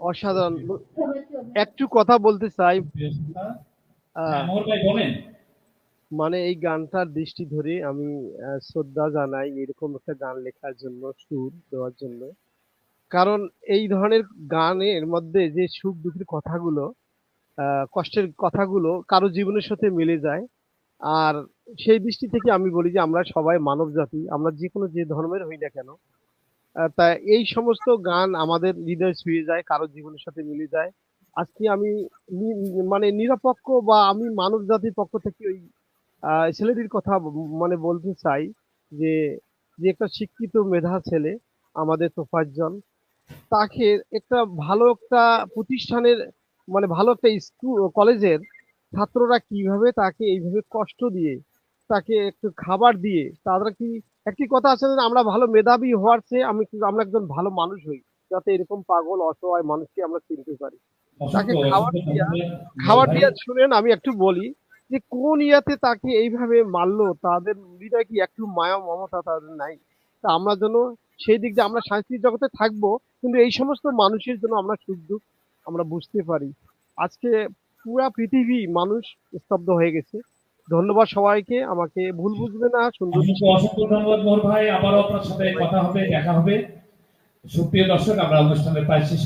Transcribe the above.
অসাধারণ। একটু কথা বলতে চাই। মানে এই গানটার দৃষ্টি ধরে আমি শ্রদ্ধা জানাই এরকম একটা গান লেখার জন্য, সুর দেওয়ার জন্য। কারণ এই ধরনের গানের মধ্যে যে সুখ দুঃখের কথাগুলো, কষ্টের কথাগুলো কারো জীবনের সাথে মিলে যায়। আর সেই দৃষ্টি থেকে আমি বলি যে আমরা সবাই মানব জাতি, আমরা যে ধর্মের হই না কেন, তা এই সমস্ত গান আমাদের হৃদয় ছুঁয়ে যায়, কারো জীবনের সাথে মিলে যায়। আজকে আমি মানে নিরপেক্ষ বা আমি মানব জাতির পক্ষ থেকে ওই ছেলেটির কথা মানে বলতে চাই যে যে একটা শিক্ষিত মেধা ছেলে আমাদের তোফাজ্জল, তাকে একটা ভালো একটা প্রতিষ্ঠানের মানে ভালো একটা স্কুল কলেজের ছাত্ররা কিভাবে তাকে এইভাবে কষ্ট দিয়ে তাকে একটু খাবার দিয়ে তারা কি একটি কথা আছে না, আমরা ভালো মেধাবী হওয়ার চেয়ে আমরা একজন ভালো মানুষ হই, যাতে এরকম পাগল অসহায় মানুষকে আমরা চিনতে পারি। তাকে খাবার দিয়া শুনেন আমি একটু বলি যে কোন ইয়াতে তাকে এইভাবে মারলো, তাদের হৃদয় কি একটু মায়া মমতা তাদের নাই? তা আমরা যেন সেই দিক দিয়ে আমরা সাংস্কৃতিক জগতে থাকবো, কিন্তু এই সমস্ত মানুষের জন্য আমরা সুখ দুঃখ আমরা বুঝতে পারি। আজকে পুরা পৃথিবী মানুষ স্তব্ধ হয়ে গেছে। ধন্যবাদ সবাইকে, আমাকে ভুল বুঝবে না, সুন্দর। অসংখ্য ধন্যবাদ মোহর ভাই, আবারও আপনার সাথে কথা হবে, দেখা হবে। সুপ্রিয় দর্শক, আমরা অনুষ্ঠানের প্রায় শেষ